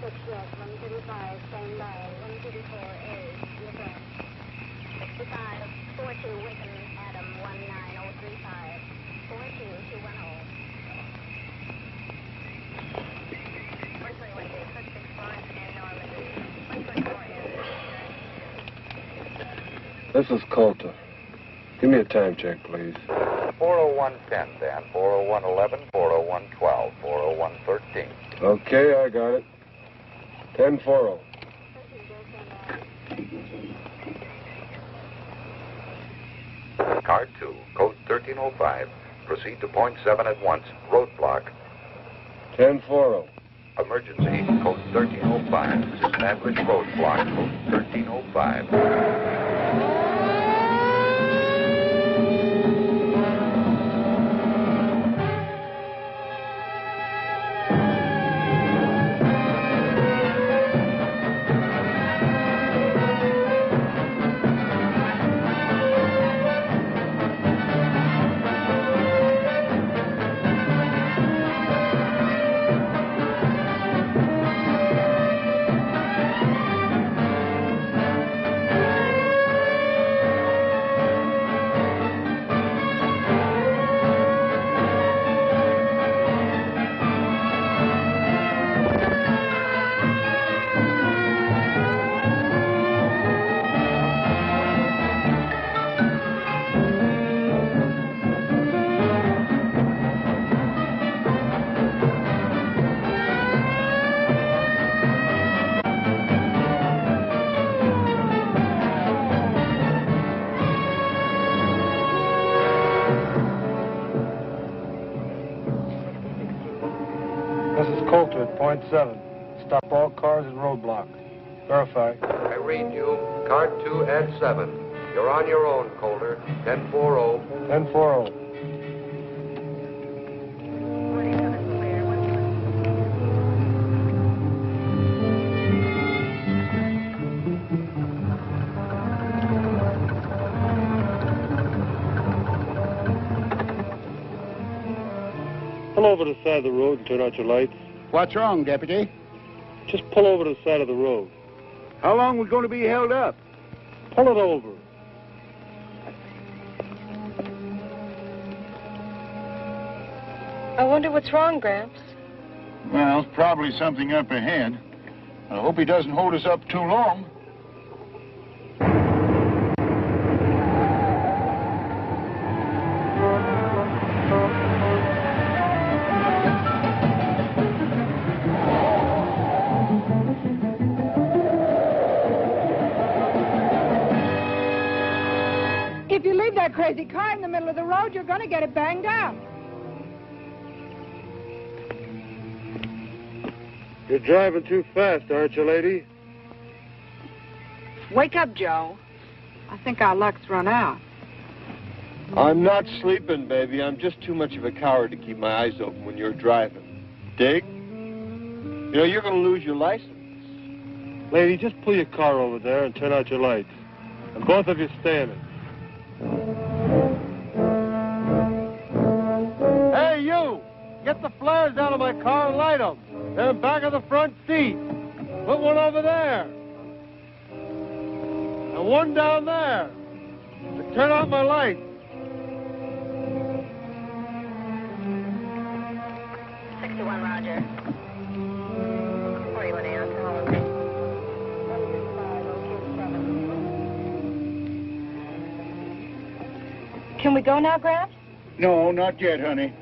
135, stand by. 134 is Laverne. 65, 42, Wickham, Adam, 19035. 42, 210. 121, J, 665, and Normandy. 124 is. This is Colter. Give me a time check, please. 40110, Dan. 40111, 40112, 40113. Okay, I got it. 10-4. Car 2, code 1305. Proceed to point 7 at once. Roadblock. 10-4. Emergency, code 1305. Establish roadblock, code 1305. This is Colter at point 7. Stop all cars and roadblock. Verify. I read you. Car 2 at 7. You're on your own, Colter. 10-4. 10-4. Pull over to the side of the road and turn out your lights. What's wrong, Deputy? Just pull over to the side of the road. How long we going to be held up? Pull it over. I wonder what's wrong, Gramps. Well, probably something up ahead. I hope he doesn't hold us up too long. If you leave that crazy car in the middle of the road, you're going to get it banged out. You're driving too fast, aren't you, lady? Wake up, Joe. I think our luck's run out. I'm not sleeping, baby. I'm just too much of a coward to keep my eyes open when you're driving. Dig? You know, you're going to lose your license. Lady, just pull your car over there and turn out your lights. And both of you standing. Hey, you! Get the flares out of my car and light them. They're in back of the front seat. Put one over there. And one down there. And turn out my lights. 61, Roger. 41, alcohol. Can we go now, Gramps? No, not yet, honey.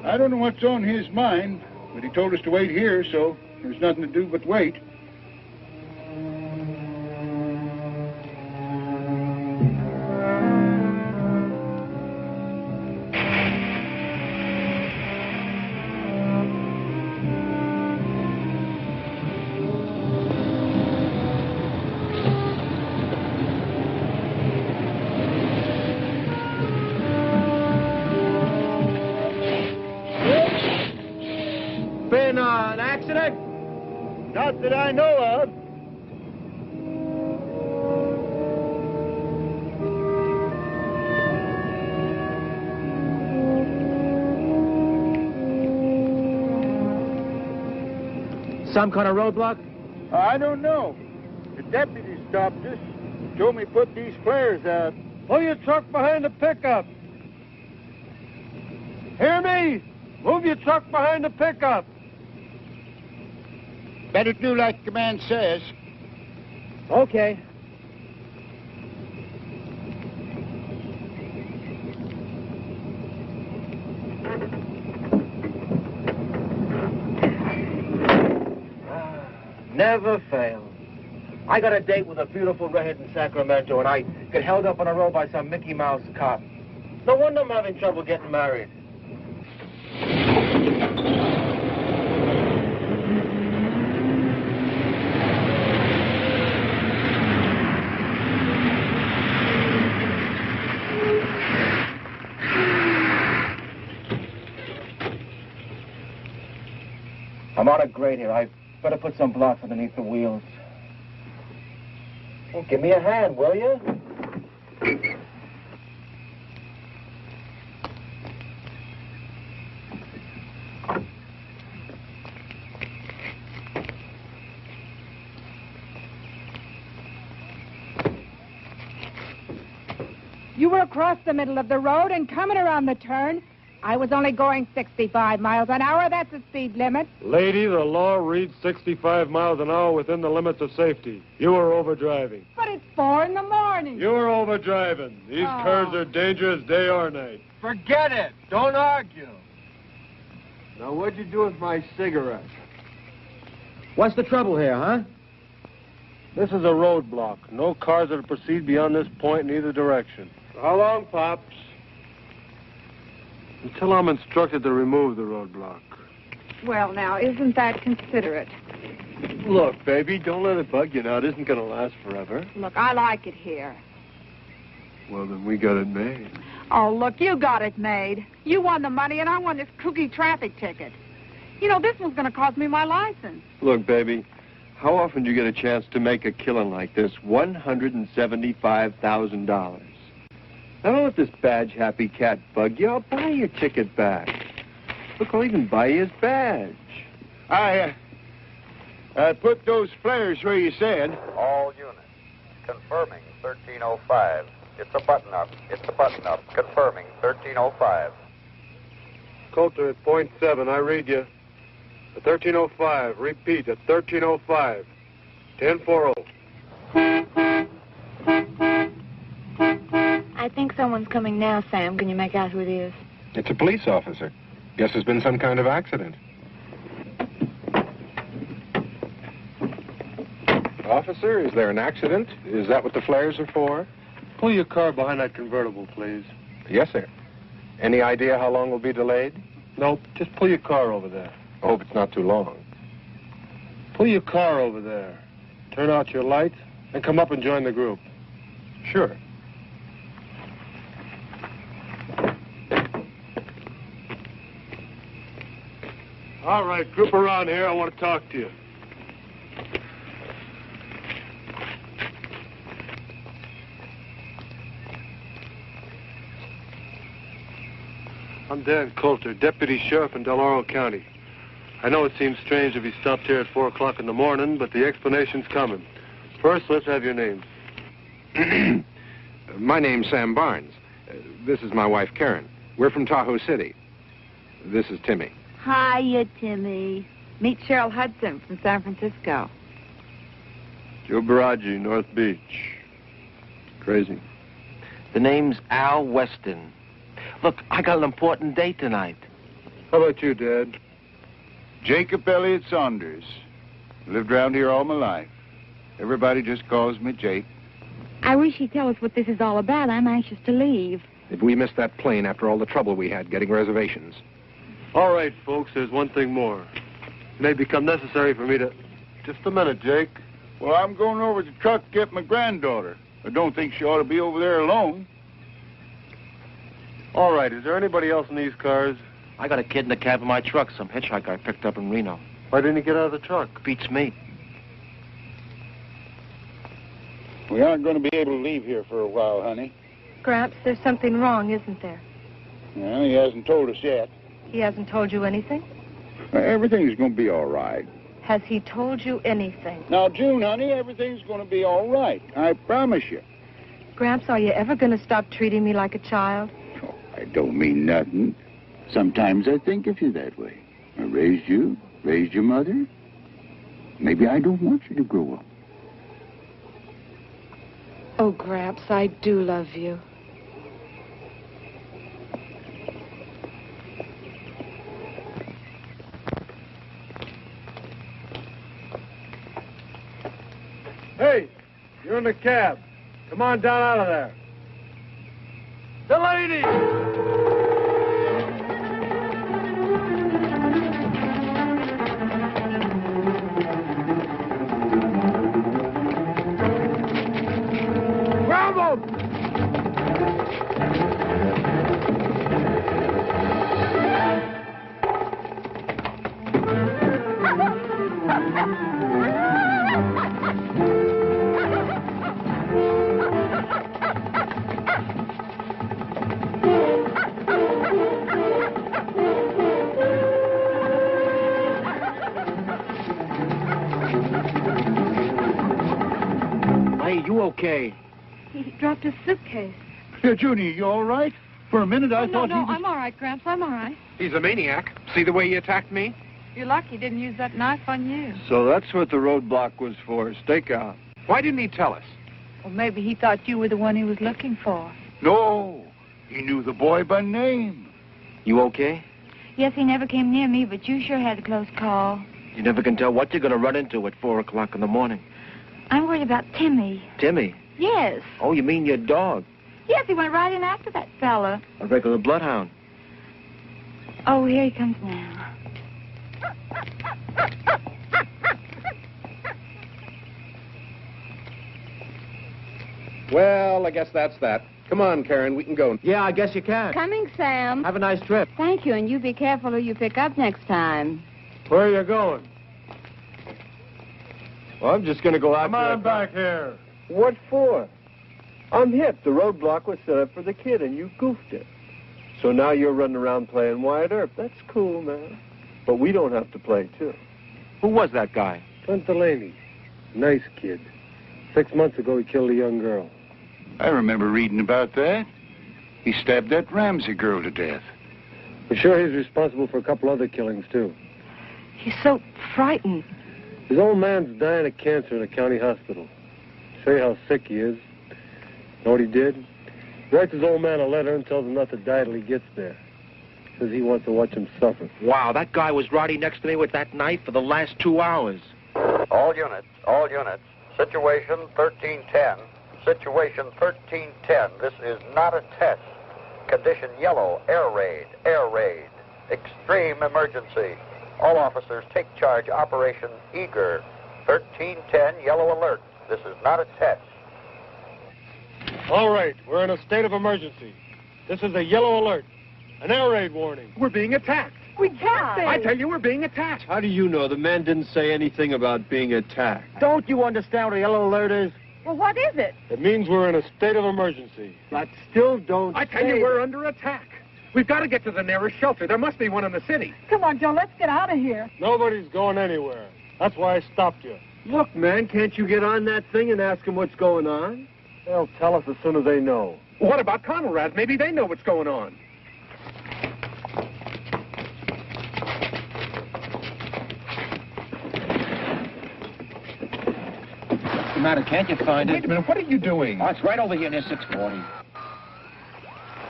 I don't know what's on his mind, but he told us to wait here, so there's nothing to do but wait. Been an accident? Not that I know of. Some kind of roadblock? I don't know. The deputy stopped us. Told me put these flares out. Pull your truck behind the pickup. Hear me? Move your truck behind the pickup. Better do like the man says. Okay. Never fails. I got a date with a beautiful redhead in Sacramento, and I get held up on a road by some Mickey Mouse cop. No wonder I'm having trouble getting married. I'm on a grade here. I better put some blocks underneath the wheels. Well, give me a hand, will you? You were across the middle of the road and coming around the turn. I was only going 65 miles an hour. That's the speed limit. Lady, the law reads 65 miles an hour within the limits of safety. You were overdriving. But it's 4 in the morning. You were overdriving. These curves are dangerous day or night. Forget it. Don't argue. Now, what'd you do with my cigarette? What's the trouble here, huh? This is a roadblock. No cars are to proceed beyond this point in either direction. How long, Pops? Until I'm instructed to remove the roadblock. Well, now, isn't that considerate? Look, baby, don't let it bug you now. It isn't going to last forever. Look, I like it here. Well, then we got it made. Oh, look, you got it made. You won the money, and I won this kooky traffic ticket. You know, this one's going to cost me my license. Look, baby, how often do you get a chance to make a killing like this? $175,000. I don't let this badge-happy cat bug you. I'll buy your ticket back. Look, I'll even buy you his badge. I put those flares where you said. All units. Confirming 1305. It's a button-up. It's a button-up. Confirming 1305. Colter at .7. I read you. At 1305. Repeat, at 1305. 1040. I think someone's coming now, Sam. Can you make out who it is? It's a police officer. Guess there's been some kind of accident. Officer, is there an accident? Is that what the flares are for? Pull your car behind that convertible, please. Yes, sir. Any idea how long we'll be delayed? Nope, just pull your car over there. I hope it's not too long. Pull your car over there. Turn out your lights and come up and join the group. Sure. All right, group around here. I want to talk to you. I'm Dan Colter, Deputy Sheriff in Del Oro County. I know it seems strange if he stopped here at 4 o'clock in the morning, but the explanation's coming. First, let's have your names. My name's Sam Barnes. This is my wife, Karen. We're from Tahoe City. This is Timmy. Hiya, Timmy. Meet Cheryl Hudson from San Francisco. Joe Baraggi, North Beach. Crazy. The name's Al Weston. Look, I got an important date tonight. How about you, Dad? Jacob Elliott Saunders. Lived around here all my life. Everybody just calls me Jake. I wish you'd tell us what this is all about. I'm anxious to leave. Did we miss that plane after all the trouble we had getting reservations? All right, folks, there's one thing more. It may become necessary for me to... Just a minute, Jake. Well, I'm going over to the truck to get my granddaughter. I don't think she ought to be over there alone. All right, is there anybody else in these cars? I got a kid in the cab of my truck, some hitchhiker I picked up in Reno. Why didn't he get out of the truck? Beats me. We aren't going to be able to leave here for a while, honey. Gramps, there's something wrong, isn't there? Well, he hasn't told us yet. He hasn't told you anything? Everything's going to be all right. Has he told you anything? Now, June, honey, everything's going to be all right. I promise you. Gramps, are you ever going to stop treating me like a child? Oh, I don't mean nothing. Sometimes I think of you that way. I raised you, raised your mother. Maybe I don't want you to grow up. Oh, Gramps, I do love you. Hey, you're in the cab. Come on down out of there. The lady! Grab him! Hey, you okay? He dropped his suitcase. Here, Junie, you all right? For a minute, I thought he was... I'm all right, Gramps. I'm all right. He's a maniac. See the way he attacked me? You're lucky he didn't use that knife on you. So that's what the roadblock was for, stakeout. Why didn't he tell us? Well, maybe he thought you were the one he was looking for. No, he knew the boy by name. You okay? Yes, he never came near me, but you sure had a close call. You never can tell what you're going to run into at 4 o'clock in the morning. I'm worried about Timmy. Timmy? Yes. Oh, you mean your dog? Yes, he went right in after that fella. A regular bloodhound. Oh, here he comes now. Well, I guess that's that. Come on, Karen, we can go. Yeah, I guess you can. Coming, Sam. Have a nice trip. Thank you, and you be careful who you pick up next time. Where are you going? Well, I'm just going to go out. Come on back here. What for? I'm hip. The roadblock was set up for the kid, and you goofed it. So now you're running around playing wide earth. That's cool, man. But we don't have to play, too. Who was that guy? Clint Delaney. Nice kid. 6 months ago, he killed a young girl. I remember reading about that. He stabbed that Ramsey girl to death. I'm sure he's responsible for a couple other killings, too. He's so frightened. His old man's dying of cancer in a county hospital. Show you how sick he is. Know what he did? He writes his old man a letter and tells him not to die till he gets there. Says he wants to watch him suffer. Wow, that guy was riding next to me with that knife for the last 2 hours. All units. Situation 1310. Situation 1310. This is not a test. Condition yellow. Air raid. Extreme emergency. All officers take charge. Operation Eager. 1310. Yellow alert. This is not a test. All right, we're in a state of emergency. This is a yellow alert. An air raid warning. We're being attacked. We can't be. I tell you, we're being attacked. How do you know? The man didn't say anything about being attacked. Don't you understand what a yellow alert is? Well, what is it? It means we're in a state of emergency. But still don't I tell you, we're under attack. We've got to get to the nearest shelter. There must be one in the city. Come on, Joe, let's get out of here. Nobody's going anywhere. That's why I stopped you. Look, man, can't you get on that thing and ask them what's going on? They'll tell us as soon as they know. What about Conrad? Maybe they know what's going on. What's the matter? Can't you find it? Wait a minute, what are you doing? Oh, it's right over here near 640.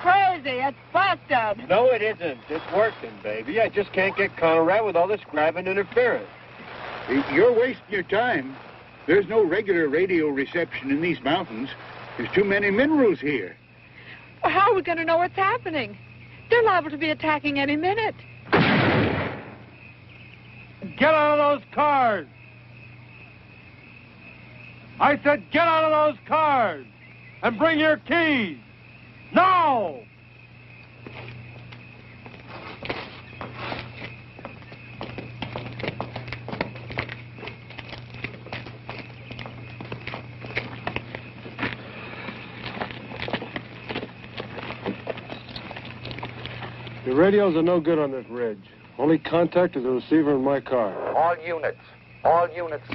Crazy, it's busted. No, it isn't. It's working, baby. I just can't get Conrad with all this grabbing interference. You're wasting your time. There's no regular radio reception in these mountains. There's too many minerals here. Well, how are we going to know what's happening? They're liable to be attacking any minute. Get out of those cars! I said get out of those cars! And bring your keys! Now! The radios are no good on this ridge. Only contact is the receiver in my car. All units. All units,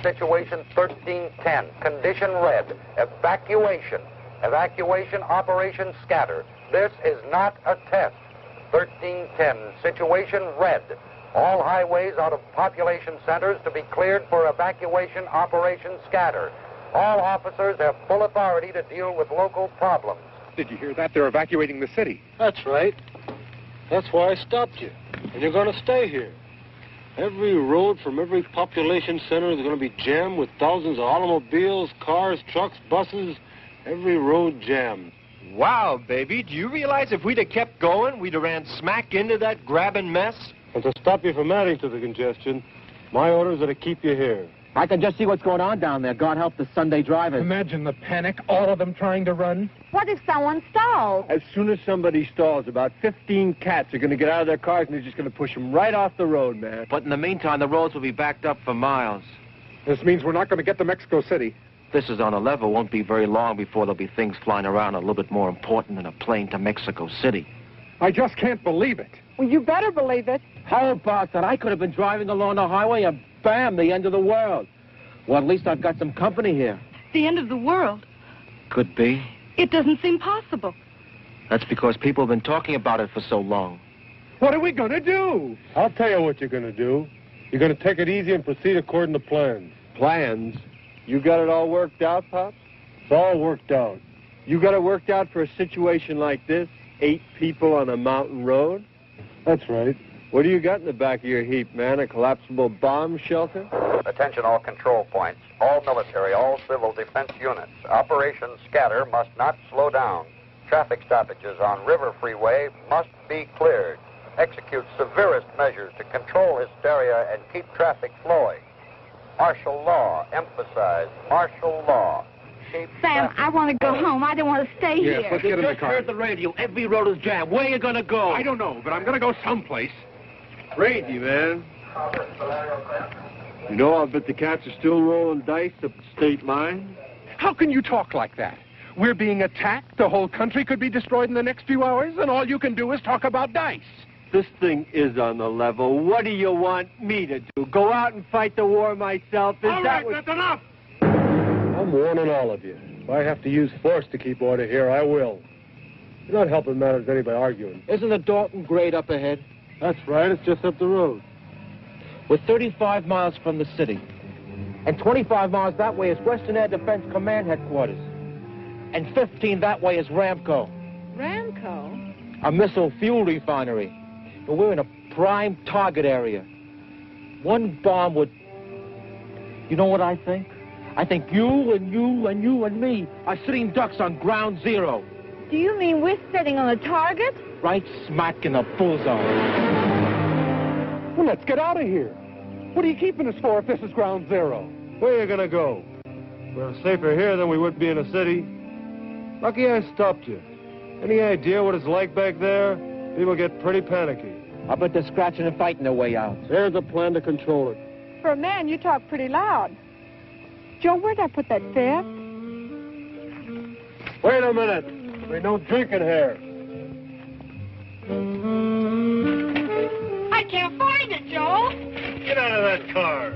situation 1310, condition red, evacuation. Evacuation operation scatter. This is not a test. 1310, situation red. All highways out of population centers to be cleared for evacuation operation scatter. All officers have full authority to deal with local problems. Did you hear that? They're evacuating the city. That's right. That's why I stopped you. And you're going to stay here. Every road from every population center is going to be jammed with thousands of automobiles, cars, trucks, buses. Every road jammed. Wow, baby. Do you realize if we'd have kept going, we'd have ran smack into that grabbing mess? And to stop you from adding to the congestion, my orders are to keep you here. I can just see what's going on down there. God help the Sunday drivers. Imagine the panic, all of them trying to run. What if someone stalls? As soon as somebody stalls, about 15 cats are going to get out of their cars and they're just going to push them right off the road, man. But in the meantime, the roads will be backed up for miles. This means we're not going to get to Mexico City. This is on a level. Won't be very long before there'll be things flying around a little bit more important than a plane to Mexico City. I just can't believe it. Well, you better believe it. How about that? I could have been driving along the highway and bam, the end of the world. Well, at least I've got some company here. The end of the world? Could be. It doesn't seem possible. That's because people have been talking about it for so long. What are we going to do? I'll tell you what you're going to do. You're going to take it easy and proceed according to plans. Plans? You got it all worked out, Pops? It's all worked out. You got it worked out for a situation like this? 8 people on a mountain road? That's right. What do you got in the back of your heap, man? A collapsible bomb shelter? Attention all control points, all military, all civil defense units. Operation Scatter must not slow down. Traffic stoppages on River Freeway must be cleared. Execute severest measures to control hysteria and keep traffic flowing. Martial law, emphasize martial law. Keep Sam, I want to go home. I don't want to stay Yes, here. let's get in the Just car. heard the radio. Every road is jammed. Where are you going to go? I don't know, but I'm going to go someplace. Crazy, man. You know, I'll bet the cats are still rolling dice up the state line. How can you talk like that? We're being attacked. The whole country could be destroyed in the next few hours, and all you can do is talk about dice. This thing is on the level. What do you want me to do? Go out and fight the war myself? All right, that's enough. I'm warning all of you. If I have to use force to keep order here, I will. You're not helping matters any by arguing. Isn't the Dalton grade up ahead? That's right. It's just up the road. We're 35 miles from the city. And 25 miles that way is Western Air Defense Command Headquarters. And 15 that way is Ramco. Ramco? A missile fuel refinery. And we're in a prime target area. One bomb would... You know what I think? I think you and you and you and me are sitting ducks on ground zero. Do you mean we're sitting on a target? Right smack in the bullseye. Well, let's get out of here. What are you keeping us for if this is ground zero? Where are you going to go? We're safer here than we would be in a city. Lucky I stopped you. Any idea what it's like back there? People get pretty panicky. I bet they're scratching and fighting their way out. There's a plan to control it. For a man, you talk pretty loud. Joe, where'd I put that fifth? Wait a minute. We don't drink in here. I can't find it, Joe. Get out of that car.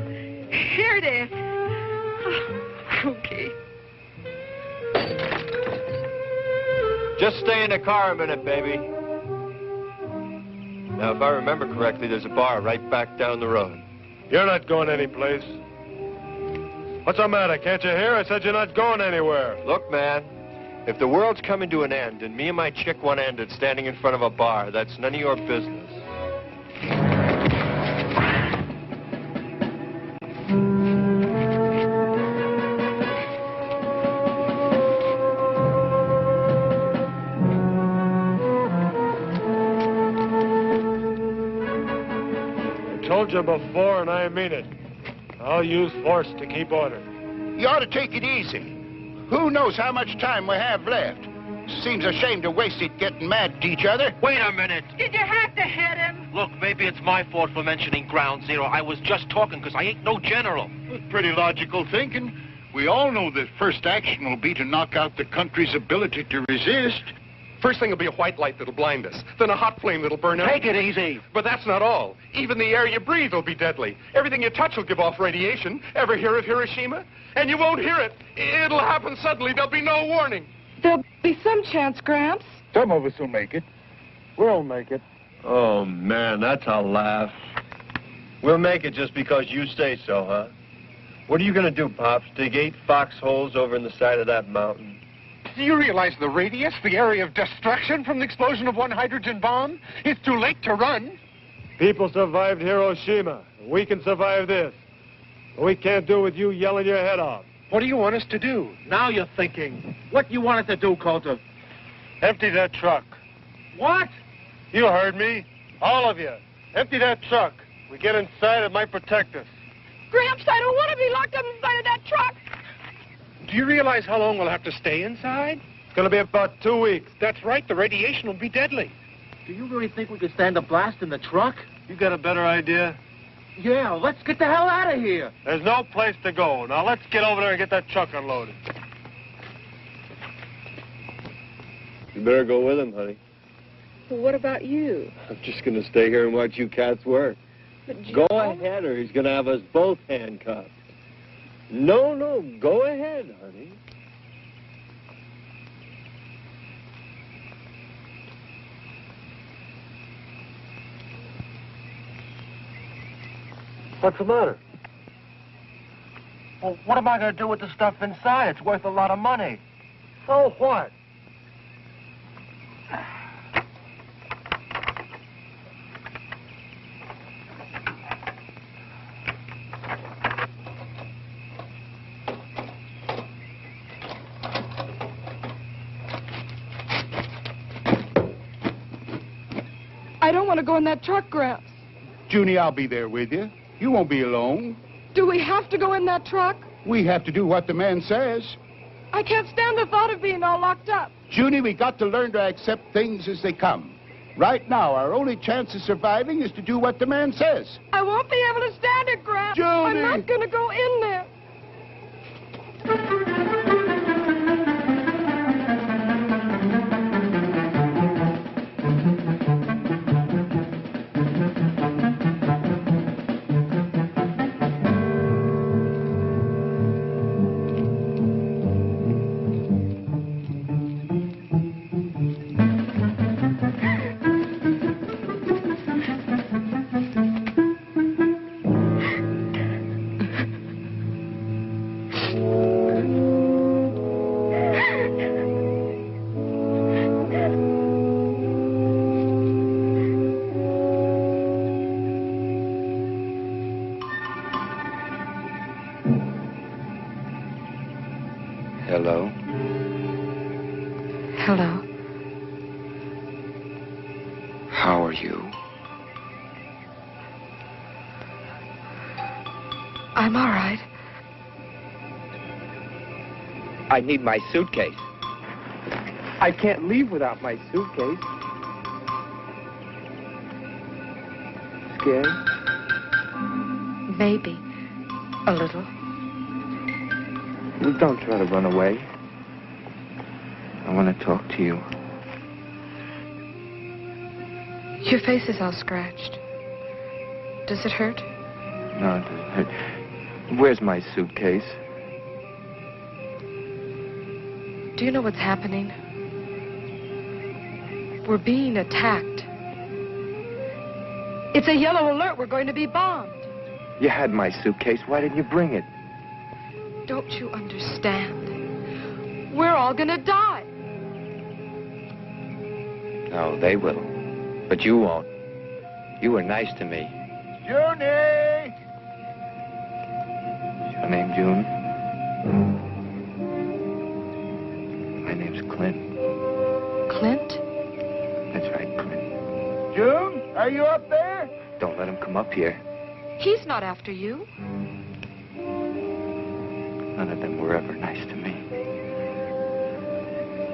Here it is. Okay. Just stay in the car a minute, baby. Now, if I remember correctly, there's a bar right back down the road. You're not going anyplace. What's the matter? Can't you hear? I said you're not going anywhere. Look, man, if the world's coming to an end and me and my chick one-ended standing in front of a bar, that's none of your business. Told you before, and I mean it. I'll use force to keep order. You ought to take it easy. Who knows how much time we have left? Seems a shame to waste it getting mad at each other. Wait a minute. Did you have to hit him? Look, maybe it's my fault for mentioning ground zero. I was just talking because I ain't no general. Pretty logical thinking. We all know that first action will be to knock out the country's ability to resist. First thing will be a white light that'll blind us, then a hot flame that'll burn up. Take it easy. But that's not all. Even the air you breathe will be deadly. Everything you touch will give off radiation. Ever hear of Hiroshima? And you won't hear it. It'll happen suddenly. There'll be no warning. There'll be some chance, Gramps. Some of us will make it. We'll make it. Oh, man, that's a laugh. We'll make it just because you say so, huh? What are you going to do, Pops? Dig 8 foxholes over in the side of that mountain? Do you realize the radius, the area of destruction from the explosion of one hydrogen bomb? It's too late to run. People survived Hiroshima. We can survive this. But we can't do it with you yelling your head off. What do you want us to do? Now you're thinking. What do you want us to do, Colter? Empty that truck. What? You heard me. All of you. Empty that truck. We get inside, it might protect us. Gramps, I don't want to be locked up inside of that truck. Do you realize how long we'll have to stay inside? It's going to be about 2 weeks. That's right. The radiation will be deadly. Do you really think we can stand a blast in the truck? You got a better idea? Yeah, let's get the hell out of here. There's no place to go. Now let's get over there and get that truck unloaded. You better go with him, honey. Well, what about you? I'm just going to stay here and watch you cats work. But Go ahead, or he's going to have us both handcuffed. No, go ahead, honey. What's the matter? Well, what am I going to do with the stuff inside? It's worth a lot of money. So what? I don't want to go in that truck, Gramps. Junie, I'll be there with you. You won't be alone. Do we have to go in that truck? We have to do what the man says. I can't stand the thought of being all locked up. Junie, we got to learn to accept things as they come. Right now, our only chance of surviving is to do what the man says. I won't be able to stand it, Gramps. Junie! I'm not going to go in there. Hello? Hello. How are you? I'm all right. I need my suitcase. I can't leave without my suitcase. Scared? Maybe. A little. Well, don't try to run away. I want to talk to you. Your face is all scratched. Does it hurt? No, it doesn't hurt. Where's my suitcase? Do you know what's happening? We're being attacked. It's a yellow alert. We're going to be bombed. You had my suitcase. Why didn't you bring it? Don't you understand? We're all gonna die. No, they will. But you won't. You were nice to me. Junie! Is your name June? My name's Clint. Clint? That's right, Clint. June, are you up there? Don't let him come up here. He's not after you. None of them were ever nice to me.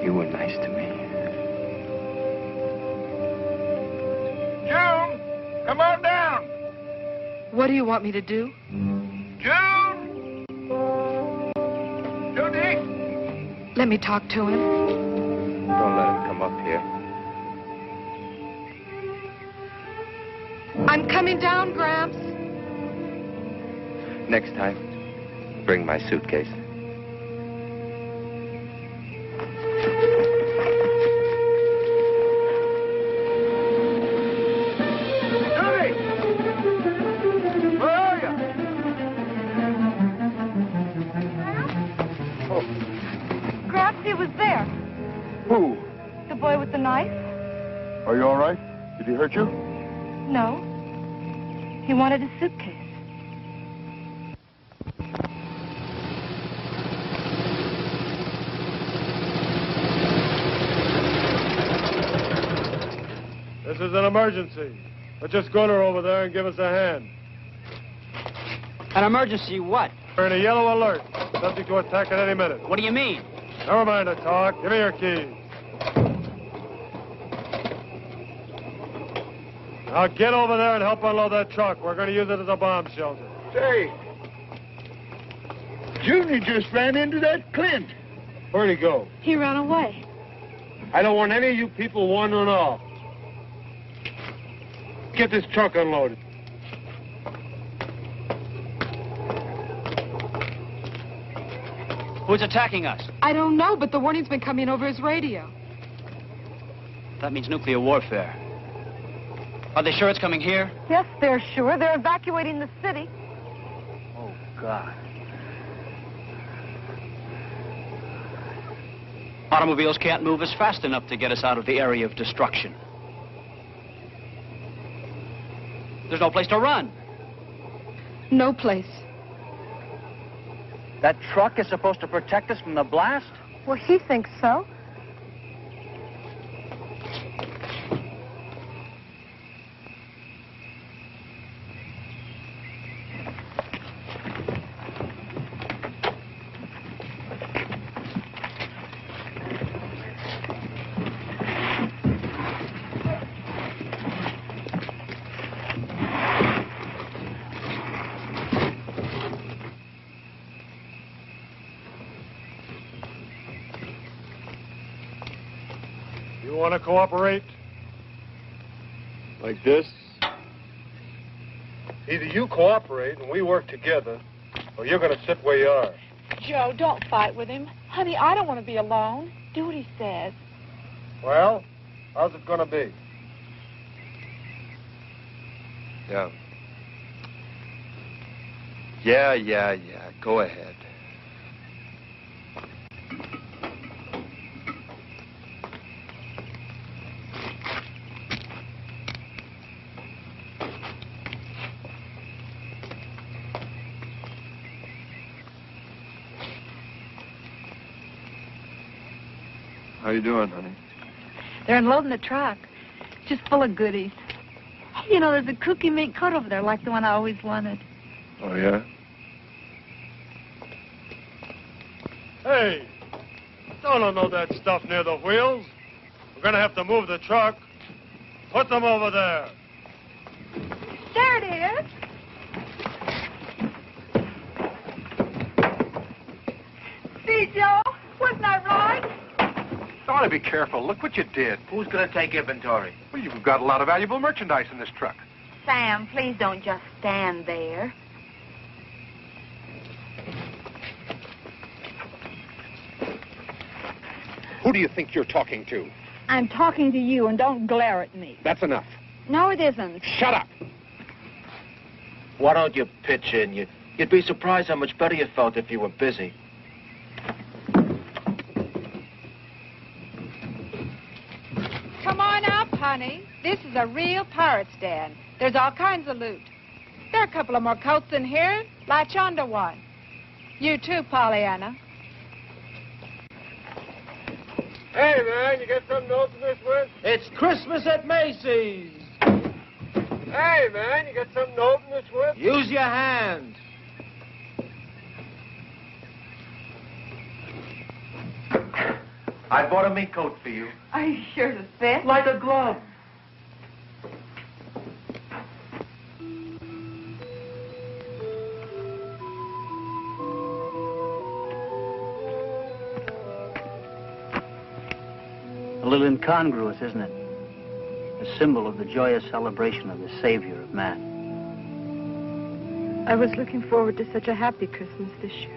You were nice to me. June, come on down. What do you want me to do? June! Junie! Let me talk to him. Don't let him come up here. I'm coming down, Gramps. Next time, bring my suitcase. He was there. Who? The boy with the knife? Are you all right? Did he hurt you? No. He wanted his suitcase. This is an emergency. But just go to her over there and give us a hand. An emergency what? We're in a yellow alert. Subject to attack at any minute. What do you mean? Never mind the talk. Give me your keys. Now get over there and help unload that truck. We're going to use it as a bomb shelter. Say, Junior just ran into that Clint. Where'd he go? He ran away. I don't want any of you people wandering off. Get this truck unloaded. Who's attacking us? I don't know, but the warning's been coming over his radio. That means nuclear warfare. Are they sure it's coming here? Yes, they're sure. They're evacuating the city. Oh, God. Automobiles can't move us fast enough to get us out of the area of destruction. There's no place to run. No place. That truck is supposed to protect us from the blast? Well, he thinks so. You want to cooperate? Like this? Either you cooperate and we work together, or you're going to sit where you are. Joe, don't fight with him. Honey, I don't want to be alone. Do what he says. Well, how's it going to be? Yeah. Go ahead. How you doing, honey? They're unloading the truck. Just full of goodies. You know, there's a cookie mink coat over there like the one I always wanted. Oh, yeah? Hey, don't unload that stuff near the wheels. We're going to have to move the truck. Put them over there. There it is. See, Joe? Wasn't I right? Ought to be careful. Look what you did. Who's going to take inventory? Well, you've got a lot of valuable merchandise in this truck. Sam, please don't just stand there. Who do you think you're talking to? I'm talking to you, and don't glare at me. That's enough. No, it isn't. Shut up. Why don't you pitch in? You'd be surprised how much better you felt if you were busy. Come on up, honey. This is a real pirate's den. There's all kinds of loot. There are a couple of more coats in here. Latch onto one. You too, Pollyanna. Hey, man, you got something to open this with? It's Christmas at Macy's. Hey, man, you got something to open this with? Use your hand. I bought a mink coat for you. Are you sure to fit? Like a glove. A little incongruous, isn't it? a symbol of the joyous celebration of the Savior of man. I was looking forward to such a happy Christmas this year.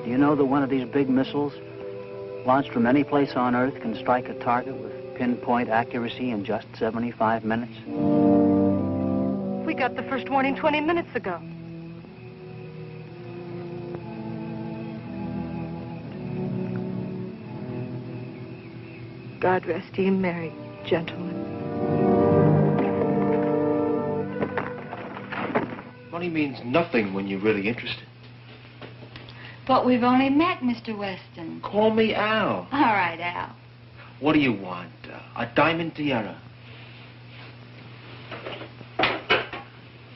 Do you know that one of these big missiles, launched from any place on Earth, can strike a target with pinpoint accuracy in just 75 minutes? We got the first warning 20 minutes ago. God rest ye merry, gentlemen. Money means nothing when you're really interested. But we've only met, Mr. Weston. Call me Al. All right, Al. What do you want? A diamond tiara.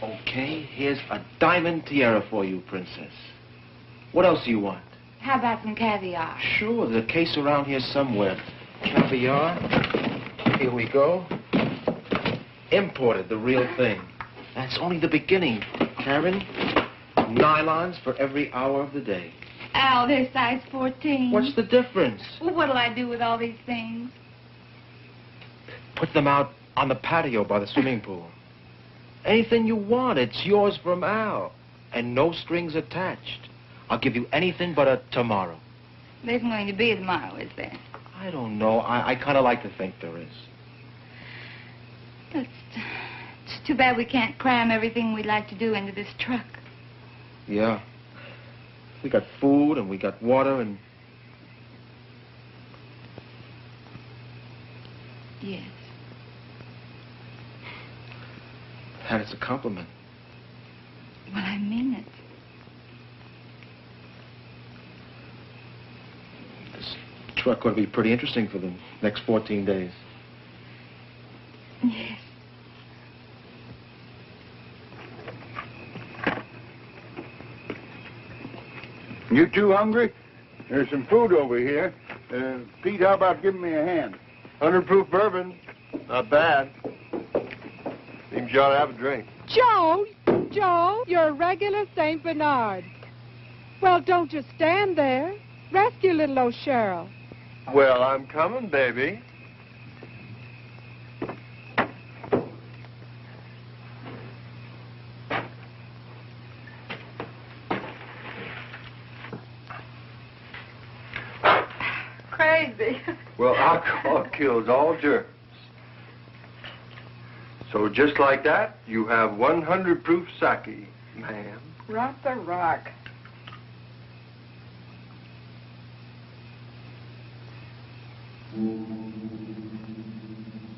Okay, here's a diamond tiara for you, Princess. What else do you want? How about some caviar? Sure, there's a case around here somewhere. Caviar. Here we go. Imported, the real thing. That's only the beginning, Karen. Nylons for every hour of the day. Al, they're size 14. What's the difference? Well, what'll I do with all these things? Put them out on the patio by the swimming pool. Anything you want, it's yours from Al. And no strings attached. I'll give you anything but a tomorrow. There isn't going to be a tomorrow, is there? I don't know. I kind of like to think there is. It's too bad we can't cram everything we'd like to do into this truck. Yeah. We got food and we got water and... Yes. And it's a compliment. Well, I mean it. This truck ought to be pretty interesting for the next 14 days. Yes. You two hungry? There's some food over here. Pete, how about giving me a hand? 100 proof bourbon. Not bad. Seems you ought to have a drink. Joe, you're a regular St. Bernard. Well, don't just stand there. Rescue little old Cheryl. Well, I'm coming, baby. Crazy. Well, alcohol kills all germs. So just like that, you have 100 proof sake, ma'am. Rock the rock.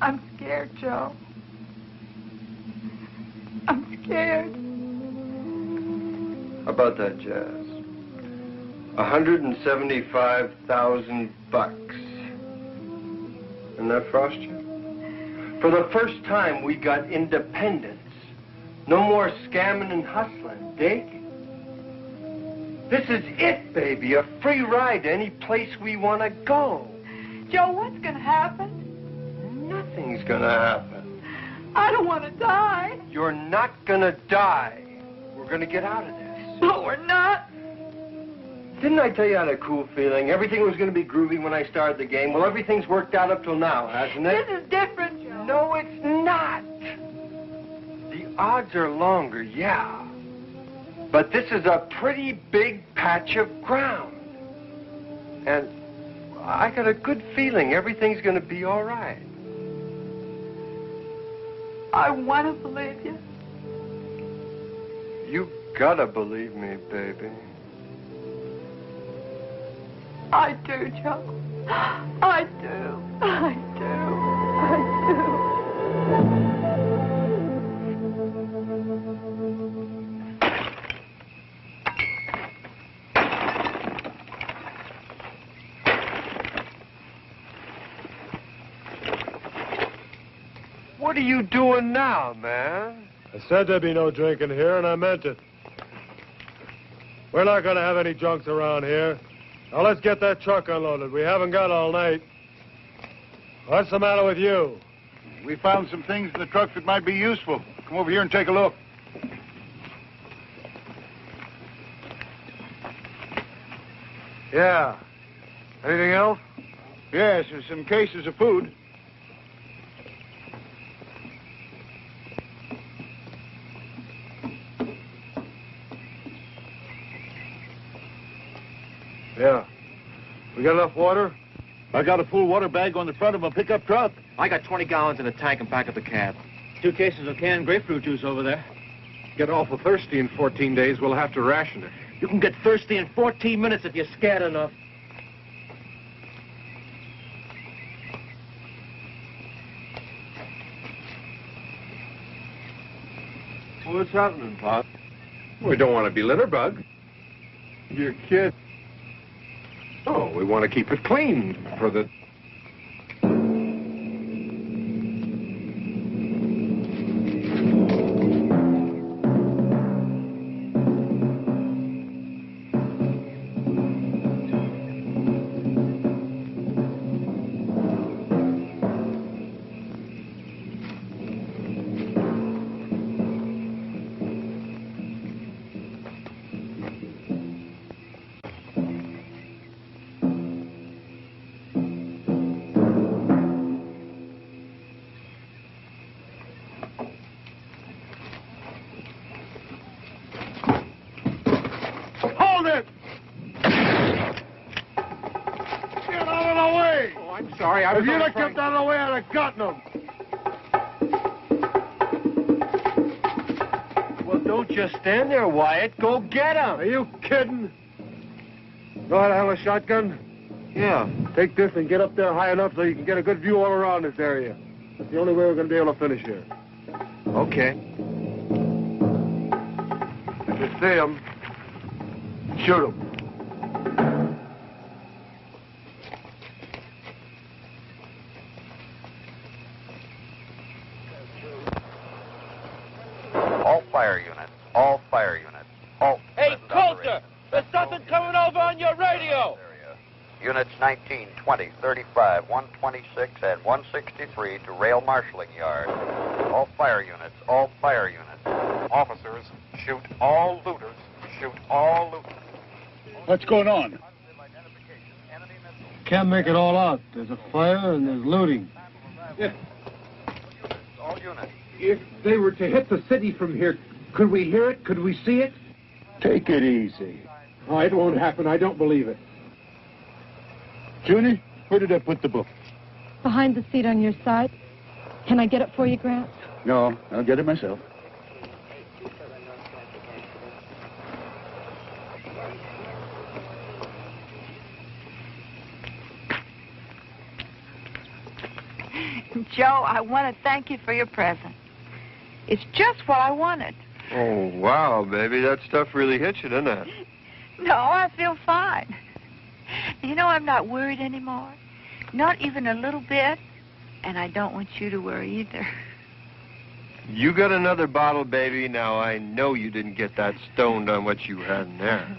I'm scared, Joe. I'm scared. How about that, Jazz? 175,000 bucks. Isn't that frost you? For the first time, we got independence. No more scamming and hustling. Dig? This is it, baby. A free ride to any place we want to go. Joe, what's going to happen? Nothing's going to happen. I don't want to die. You're not going to die. We're going to get out of this. No, we're not. Didn't I tell you I had a cool feeling? Everything was going to be groovy when I started the game. Well, everything's worked out up till now, hasn't it? This is different, Joe. No, it's not. The odds are longer, yeah. But this is a pretty big patch of ground. And I got a good feeling everything's going to be all right. I want to believe you. You gotta believe me, baby. I do, Joe. I do. I do. I do. What are you doing now, man? I said there'd be no drinking here, and I meant it. We're not going to have any drunks around here. Now, let's get that truck unloaded. We haven't got all night. What's the matter with you? We found some things in the truck that might be useful. Come over here and take a look. Yeah. Anything else? Yes, there's some cases of food. Yeah. We got enough water? I got a full water bag on the front of a pickup truck. I got 20 gallons in a tank in back of the cab. 2 cases of canned grapefruit juice over there. Get awful thirsty in 14 days, we'll have to ration it. You can get thirsty in 14 minutes if you're scared enough. What's happening, Pop? We don't want to be litter bug. Your kid. Oh, we want to keep it clean for the... Sorry, I was If you'd only have kept out of the way, I'd have gotten them. Well, don't just stand there, Wyatt. Go get him. Are you kidding? Know how to handle a shotgun? Yeah. Take this and get up there high enough so you can get a good view all around this area. That's the only way we're going to be able to finish here. Okay. If you see them, shoot them. All fire units. All fire units. Halt. Hey, Colter! There's something coming over on your radio! Units 19, 20, 35, 126, and 163 to rail marshalling yard. All fire units. All fire units. Officers, shoot all looters. Shoot all looters. What's going on? Can't make it all out. There's a fire and there's looting. All units. If they were to hit the city from here, could we hear it? Could we see it? Take it easy. Oh, it won't happen. I don't believe it. Junie, where did I put the book? Behind the seat on your side. Can I get it for you, Grant? No, I'll get it myself. Joe, I want to thank you for your present. It's just what I wanted. Oh, wow, baby. That stuff really hits you, doesn't it? No, I feel fine. You know, I'm not worried anymore. Not even a little bit. And I don't want you to worry either. You got another bottle, baby. Now, I know you didn't get that stoned on what you had in there.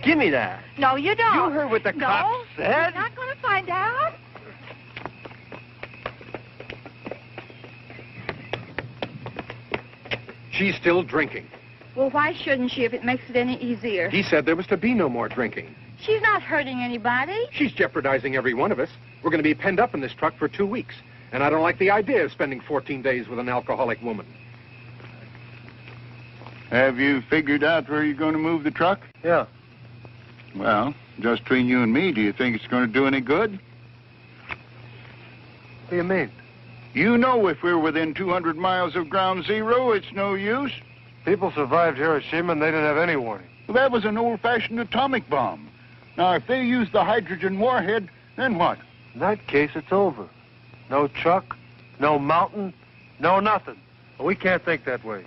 Give me that. No, you don't. You heard what the cops said. You're not going to find out. She's still drinking. Well, why shouldn't she if it makes it any easier? He said there was to be no more drinking. She's not hurting anybody. She's jeopardizing every one of us. We're going to be penned up in this truck for 2 weeks. And I don't like the idea of spending 14 days with an alcoholic woman. Have you figured out where you're going to move the truck? Yeah. Well, just between you and me, do you think it's going to do any good? What do you mean? You know if we're within 200 miles of ground zero, it's no use. People survived Hiroshima and they didn't have any warning. Well, that was an old-fashioned atomic bomb. Now, if they use the hydrogen warhead, then what? In that case, it's over. No truck, no mountain, no nothing. But we can't think that way.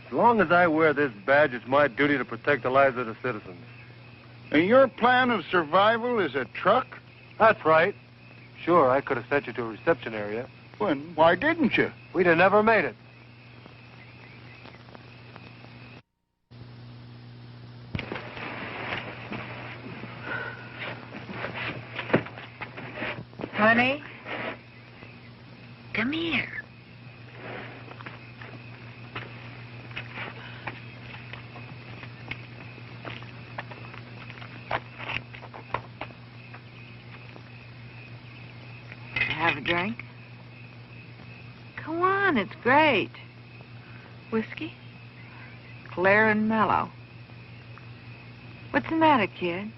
As long as I wear this badge, it's my duty to protect the lives of the citizens. And your plan of survival is a truck? That's right. Sure, I could have sent you to a reception area. Well, why didn't you? We'd have never made it. Honey, come here. drink? Come on, it's great. Whiskey? Clear and mellow. What's the matter, kid?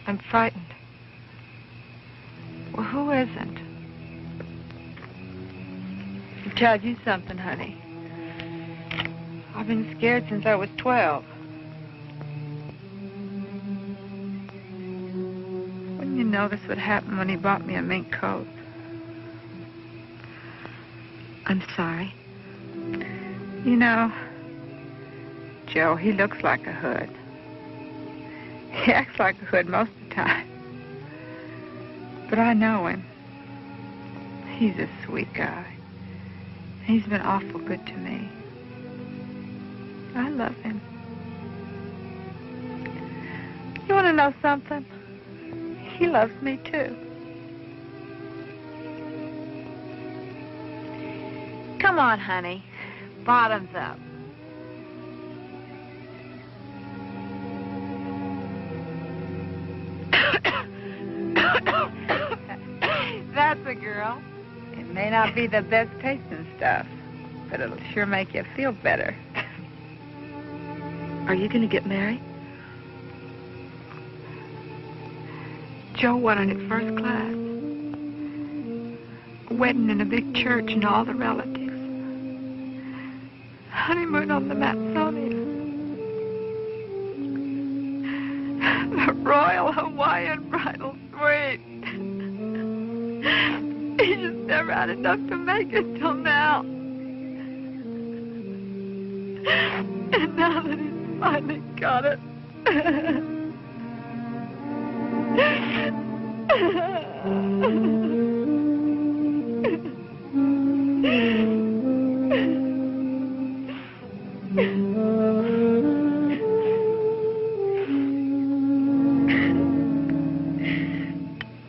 I'm frightened. Well, who isn't? I'll tell you something, honey. I've been scared since I was 12. Wouldn't you notice what happened when he bought me a mink coat? I'm sorry. You know, Joe, he looks like a hood. He acts like a hood most of the time. But I know him. He's a sweet guy. He's been awful good to me. I love him. You want to know something? He loves me, too. Come on, honey. Bottoms up. That's a girl. It may not be the best tasting stuff, but it'll sure make you feel better. Are you going to get married? Joe wanted it first class. A wedding in a big church and all the relatives. Honeymoon on the Matsonia. The Royal Hawaiian Bridal Suite. He just never had enough to make it till now. And now that he's finally got it.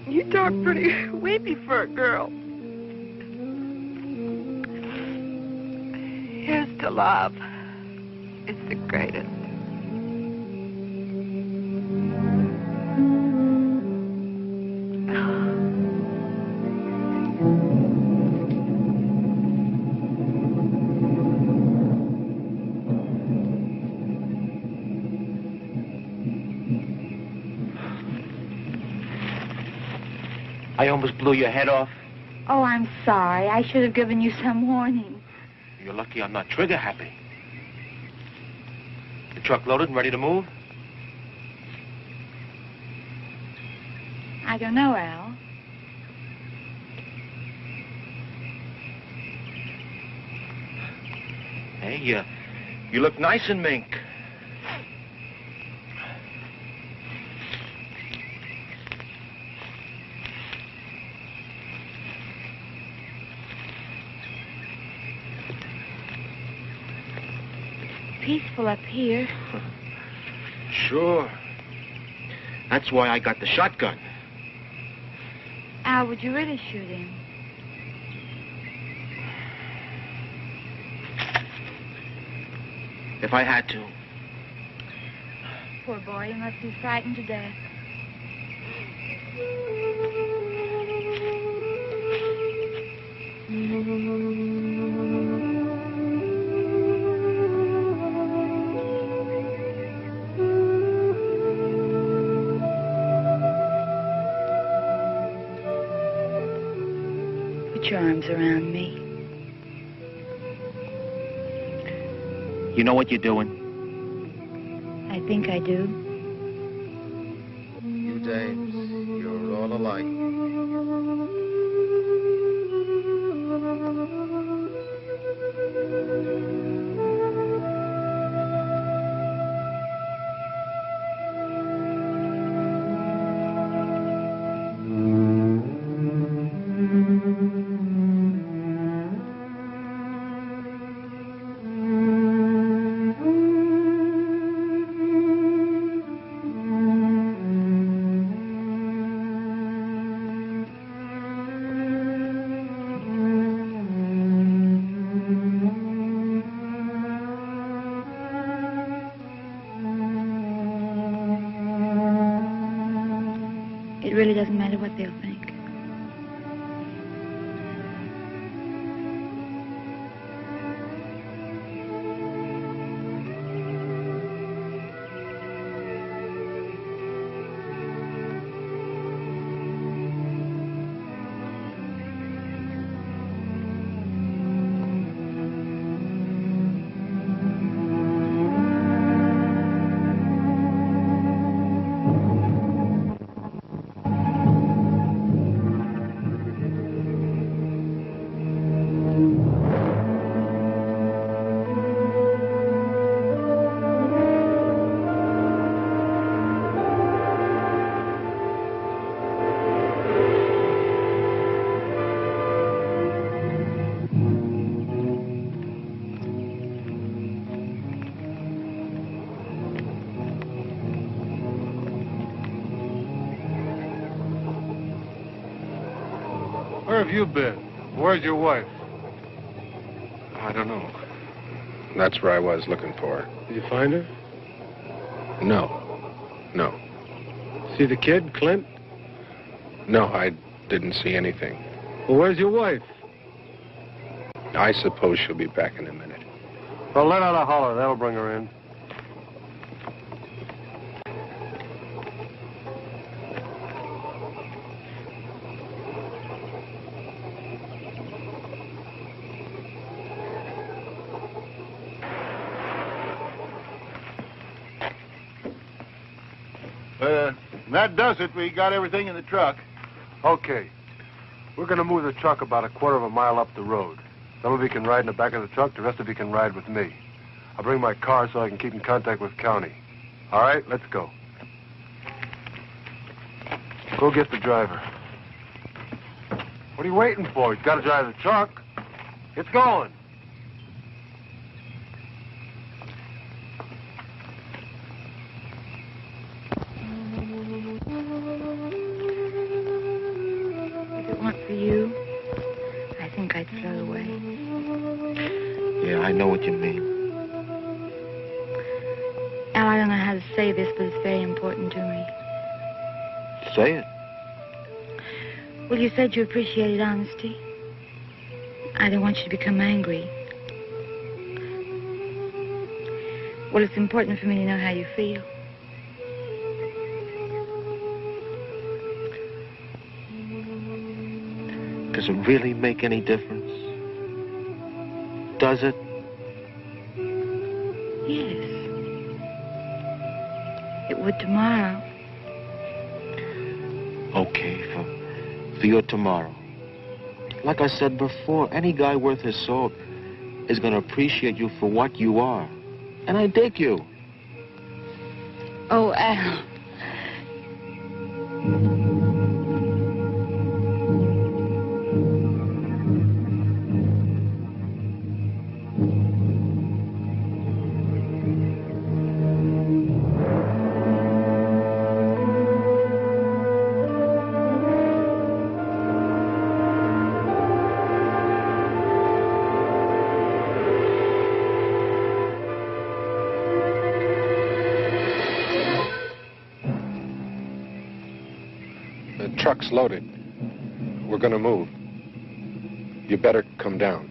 You talk pretty weepy for a girl. Here's to love. It's the greatest. I almost blew your head off. Oh, I'm sorry. I should have given you some warning. You're lucky I'm not trigger happy. The truck loaded and ready to move? I don't know, Al. Hey, you look nice in mink. Peaceful up here. Sure. That's why I got the shotgun. Al, would you really shoot him? If I had to. Poor boy, he must be frightened to death. Put your arms around me. You know what you're doing? I think I do. You dames, you're all alike. It really doesn't matter what they'll think. Where have you been? Where's your wife? I don't know. That's where I was looking for her. Did you find her? No. No. See the kid, Clint? No, I didn't see anything. Well, where's your wife? I suppose she'll be back in a minute. Well, let out a holler. That'll bring her in. That does it. We got everything in the truck. Okay. We're going to move the truck about a quarter of a mile up the road. Some of you can ride in the back of the truck. The rest of you can ride with me. I'll bring my car so I can keep in contact with county. All right, let's go. Go get the driver. What are you waiting for? He's got to drive the truck. It's going. If it weren't for you, I think I'd throw away. Yeah, I know what you mean. Al, I don't know how to say this, but it's very important to me. Say it. Well, you said you appreciated honesty. I don't want you to become angry. Well, it's important for me to know how you feel. Does it really make any difference? Does it? Yes. It would tomorrow. Okay, for your tomorrow. Like I said before, any guy worth his salt is going to appreciate you for what you are. And I dig you. Oh, Al. The truck's loaded. We're going to move. You better come down.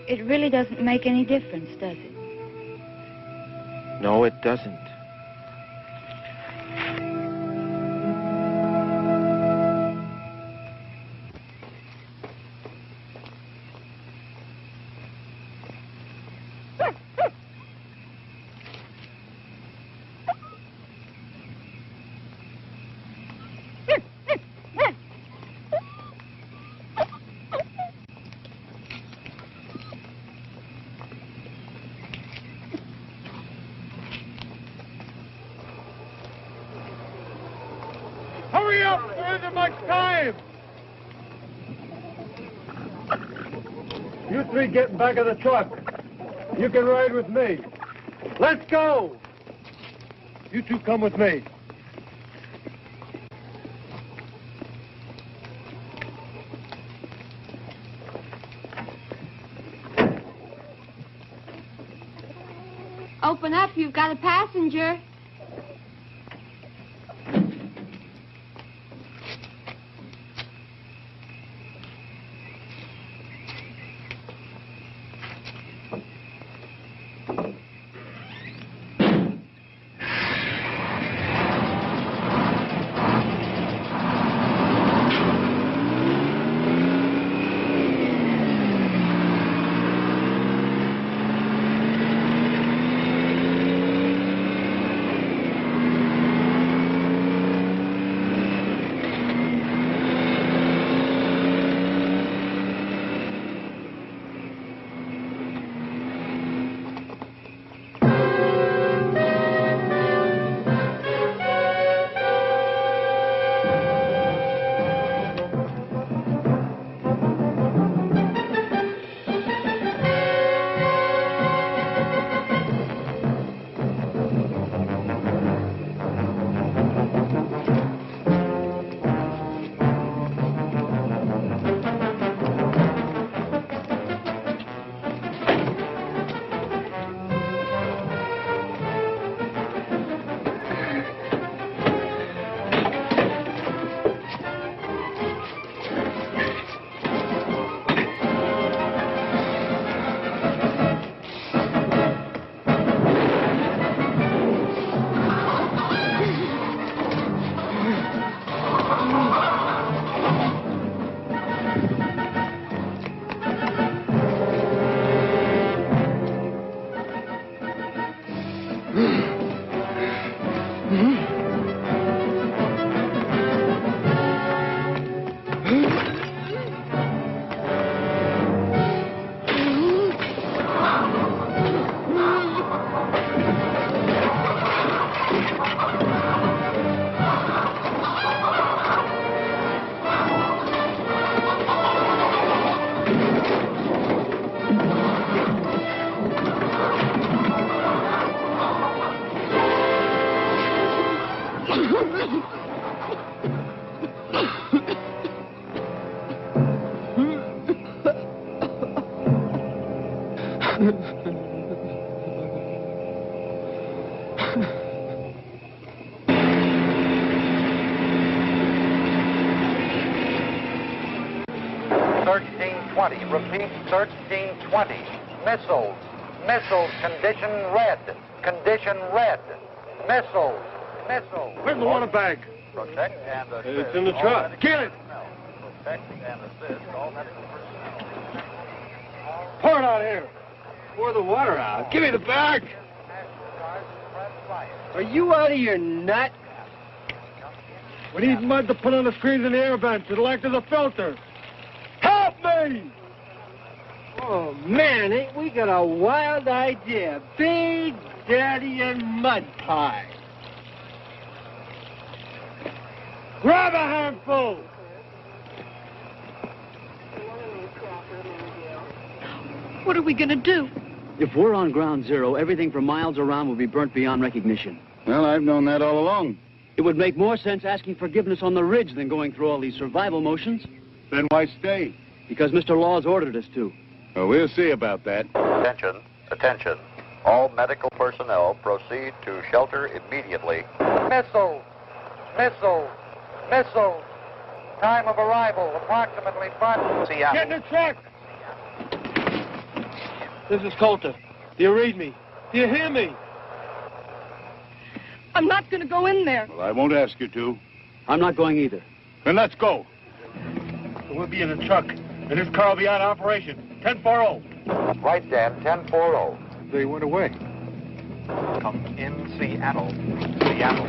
It really doesn't make any difference, does it? No, it doesn't. Hurry up! There isn't much time! You three get in back of the truck. You can ride with me. Let's go! You two come with me. Open up, you've got a passenger. Repeat, 1320. Missiles. Missiles. Condition red. Condition red. Missiles. Missiles. Where's the water bag? Protect and assist. It's in the truck. Get it! Protect and assist all medical personnel. Pour it out here. Pour the water out. Give me the bag. Are you out of your nut? We need mud to put on the screens in the air vents. It'll act as a filter. Help me! Oh, man, ain't we got a wild idea. Big Daddy and mud pie. Grab a handful! What are we going to do? If we're on ground zero, everything for miles around will be burnt beyond recognition. Well, I've known that all along. It would make more sense asking forgiveness on the ridge than going through all these survival motions. Then why stay? Because Mr. Law's ordered us to. Well, we'll see about that. Attention. Attention. All medical personnel proceed to shelter immediately. Missiles. Missiles. Missiles. Time of arrival, approximately 5... Seattle. Get in the truck! This is Colter. Do you read me? Do you hear me? I'm not going to go in there. Well, I won't ask you to. I'm not going either. Then let's go. We'll be in the truck, and this car will be out of operation. 1040. Right, Dan, 1040. They went away. Come in, Seattle. Seattle.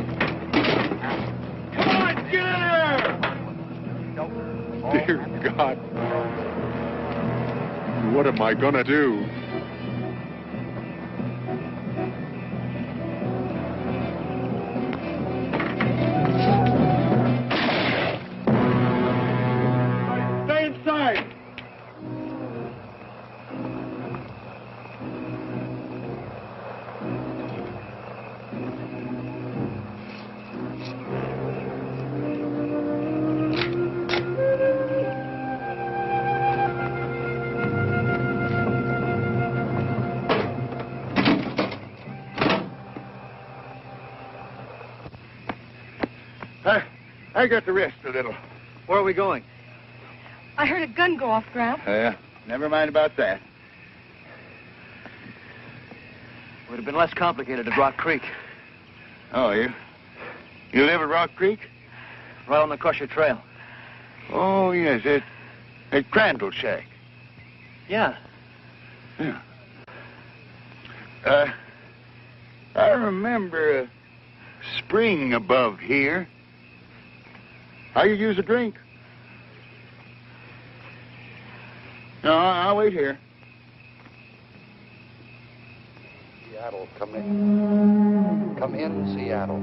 Come on, get in here! Dear God. What am I gonna do? Stay inside! I got to rest a little. Where are we going? I heard a gun go off, Gramp. Yeah, never mind about that. Would have been less complicated at Rock Creek. Oh, you live at Rock Creek? Right on the Crusher Trail. Oh, yes, at Crandall Shack. Yeah. Yeah. I remember a spring above here. How you use a drink? No, I'll wait here. Seattle, come in. Come in, Seattle.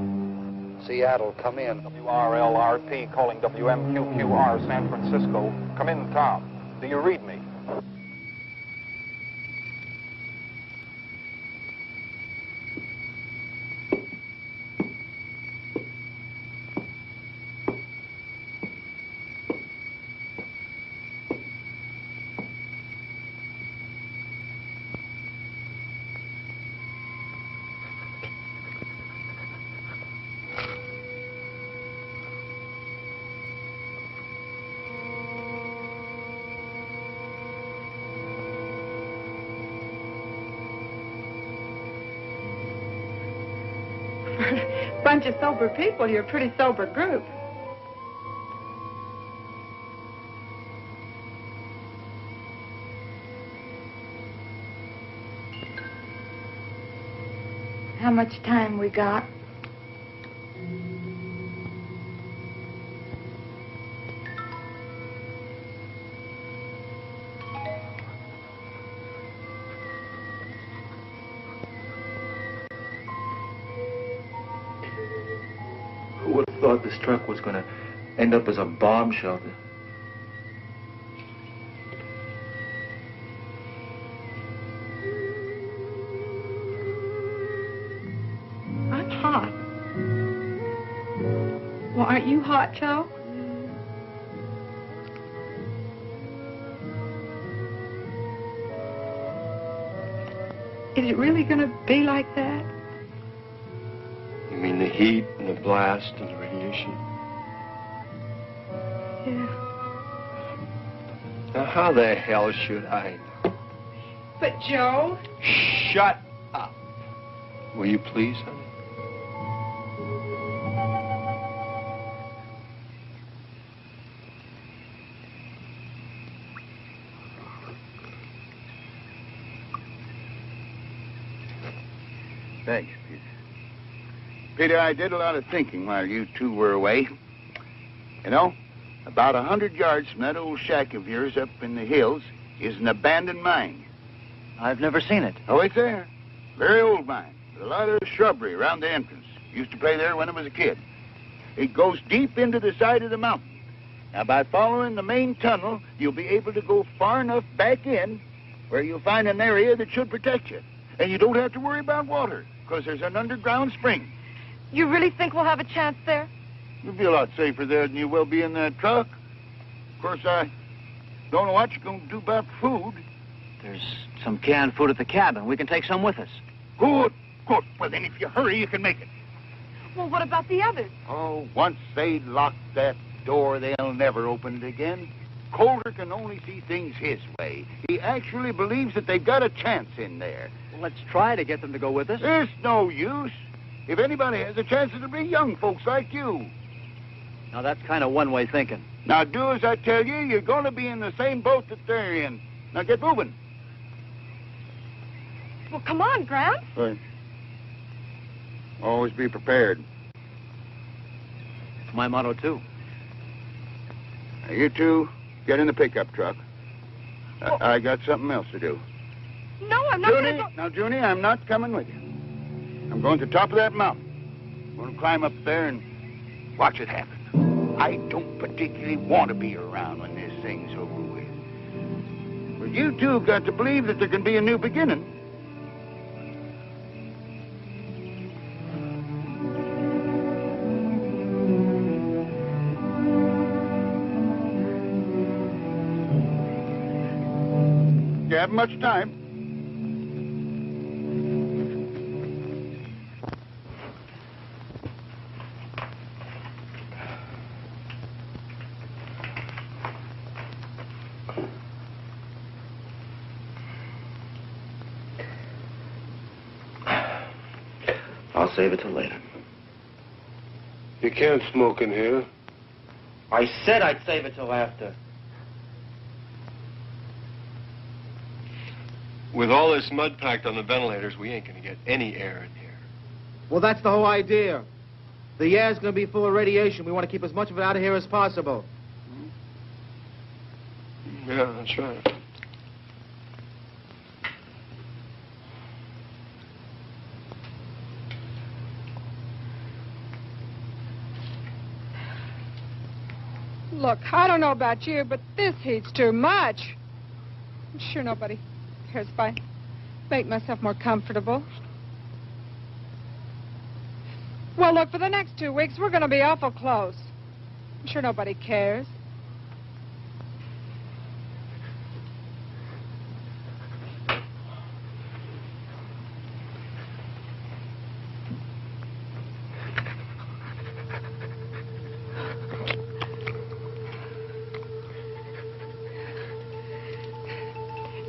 Seattle, come in. WRLRP calling WMQQR San Francisco. Come in, Tom. Do you read me? Bunch of sober people, you're a pretty sober group. How much time we got? Who would have thought this truck was going to end up as a bomb shelter? I'm hot. Well, aren't you hot, Joe? Is it really going to be like that? You mean the heat and the blast and the radiation? Yeah. Now, how the hell should I know? But, Joe... Shut up. Will you please, honey? Thanks, Peter. Peter, I did a lot of thinking while you two were away. You know, about 100 yards from that old shack of yours up in the hills is an abandoned mine. I've never seen it. Oh, it's there. Very old mine. With a lot of shrubbery around the entrance. Used to play there when I was a kid. It goes deep into the side of the mountain. Now, by following the main tunnel, you'll be able to go far enough back in where you'll find an area that should protect you. And you don't have to worry about water, because there's an underground spring. You really think we'll have a chance there? You'll be a lot safer there than you will be in that truck. Of course, I don't know what you're going to do about food. There's some canned food at the cabin. We can take some with us. Good, good. Well, then, if you hurry, you can make it. Well, what about the others? Oh, once they lock that door, they'll never open it again. Colter can only see things his way. He actually believes that they've got a chance in there. Well, let's try to get them to go with us. There's no use. If anybody has a chance, it'll be young folks like you. Now, that's kind of one-way thinking. Now, do as I tell you. You're going to be in the same boat that they're in. Now, get moving. Well, come on, Gramps. Right. Always be prepared. It's my motto, too. Now, you two, get in the pickup truck. I got something else to do. No, I'm not going to go... Now, Junie, I'm not coming with you. I'm going to the top of that mountain. I'm going to climb up there and watch it happen. I don't particularly want to be around when this thing's over with. But you two have got to believe that there can be a new beginning. You haven't much time. I'll save it till later. You can't smoke in here. I said I'd save it till after. With all this mud packed on the ventilators, we ain't going to get any air in here. Well, that's the whole idea. The air's going to be full of radiation. We want to keep as much of it out of here as possible. Yeah, that's right. Look, I don't know about you, but this heat's too much. I'm sure nobody cares if I make myself more comfortable. Well, look, for the next 2 weeks, we're going to be awful close. I'm sure nobody cares.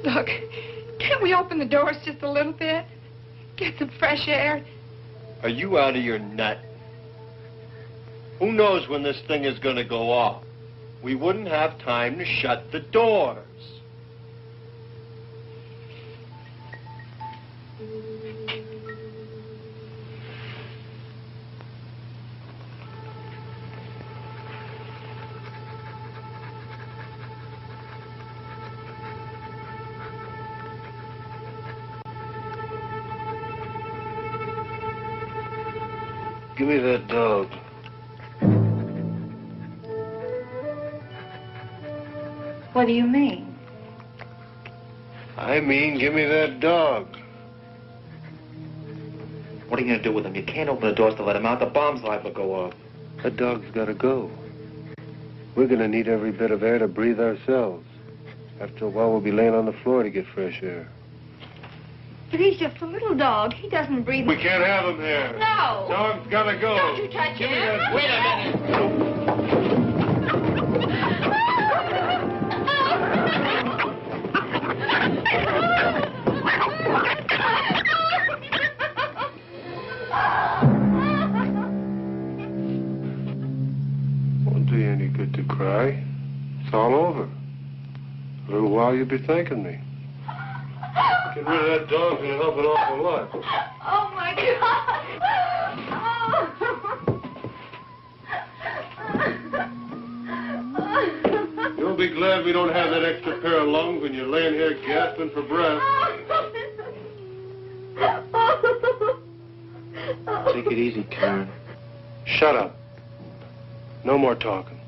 Look, can't we open the doors just a little bit? Get some fresh air? Are you out of your nut? Who knows when this thing is going to go off? We wouldn't have time to shut the doors. Give me that dog. What do you mean? I mean, give me that dog. What are you going to do with him? You can't open the doors to let him out. The bomb's liable to go off. That dog's got to go. We're going to need every bit of air to breathe ourselves. After a while, we'll be laying on the floor to get fresh air. But he's just a little dog. He doesn't breathe. We can't have him here. No. Dog's got to go. Don't you touch Give him. me that. Wait a minute. Won't do you any good to cry. It's all over. A little while you'll be thanking me. Get rid of that dog's gonna help an awful lot. Oh, my God. You'll be glad we don't have that extra pair of lungs when you're laying here gasping for breath. Take it easy, Karen. Shut up. No more talking.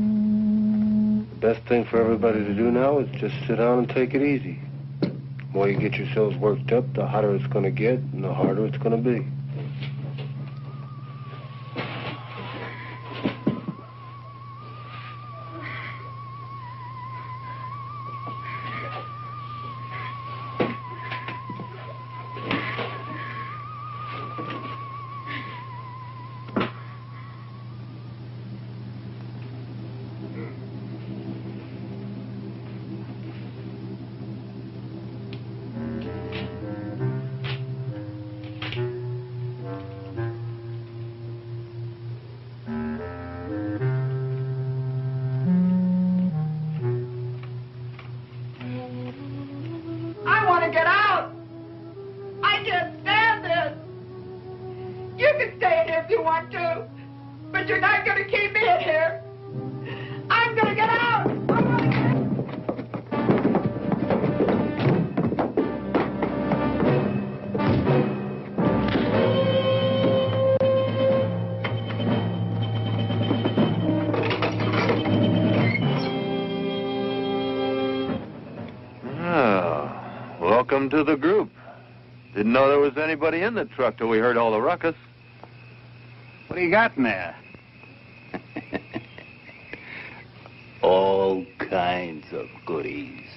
The best thing for everybody to do now is just sit down and take it easy. The more you get yourselves worked up, the hotter it's going to get and the harder it's going to be. I want to get out. I can't stand this. You can stay in here if you want to, but you're not going to keep me in here. I'm going to get out. Welcome to the group. Didn't know there was anybody in the truck till we heard all the ruckus. What do you got in there? All kinds of goodies.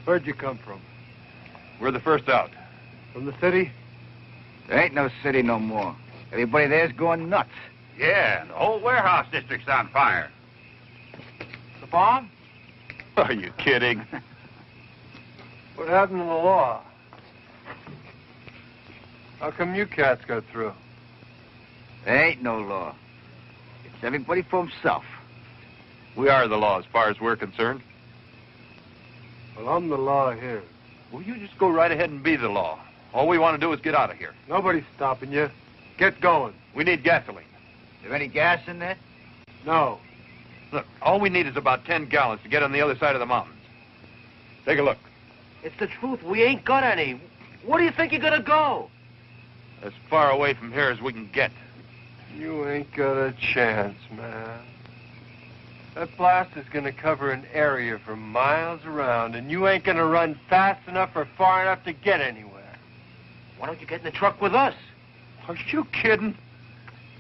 Where'd you come from? We're the first out. From the city? There ain't no city no more. Everybody there's going nuts. Yeah, the whole warehouse district's on fire. The bomb? Are you kidding? What happened to the law? How come you cats got through? There ain't no law. It's everybody for himself. We are the law as far as we're concerned. Well, I'm the law here. Well, you just go right ahead and be the law. All we want to do is get out of here. Nobody's stopping you. Get going. We need gasoline. Is there any gas in there? No. Look, all we need is about 10 gallons to get on the other side of the mountains. Take a look. It's the truth. We ain't got any. Where do you think you're gonna go? As far away from here as we can get. You ain't got a chance, man. That blast is gonna cover an area for miles around, and you ain't gonna run fast enough or far enough to get anywhere. Why don't you get in the truck with us? Are you kidding?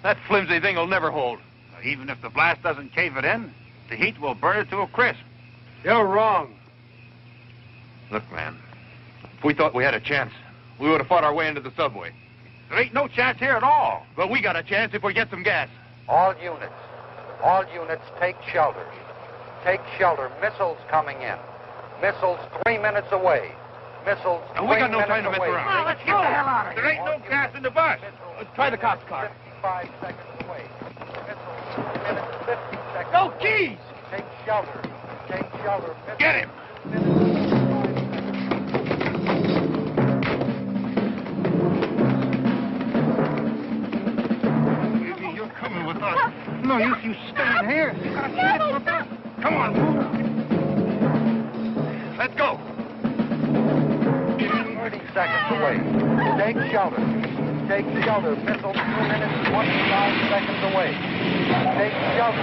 That flimsy thing will never hold. Even if the blast doesn't cave it in, the heat will burn it to a crisp. You're wrong. Look, man, if we thought we had a chance, we would have fought our way into the subway. There ain't no chance here at all. But we got a chance if we get some gas. All units, take shelter. Take shelter. Missiles coming in. Missiles 3 minutes away. Missiles 3 And we got no minutes time to mess away. around. Well, let's get the hell out of here. There ain't no gas in the bus. Let's try the cop's car. 55 seconds away. Missiles 3 minutes, 50 seconds. No keys! Take shelter. Take shelter. Missiles, Get him. You're coming with us. No use you staying here. You gotta see this for best. Come on, move. Let's go. seconds away. Take shelter. Take shelter. Missile 2 minutes, 25 seconds away. Take shelter.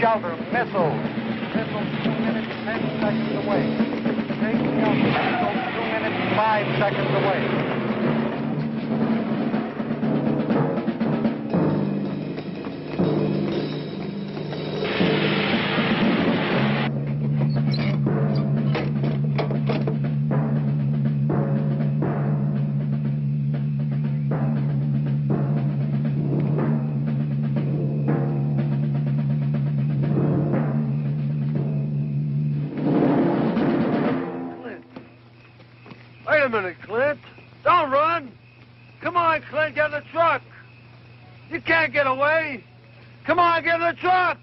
Shelter, missile. Missile 2 minutes, 10 seconds away. Take shelter, missile 2 minutes, 5 seconds away. Wait a minute, Clint. Don't run. Come on, Clint, get in the truck. You can't get away. Come on, get in the truck.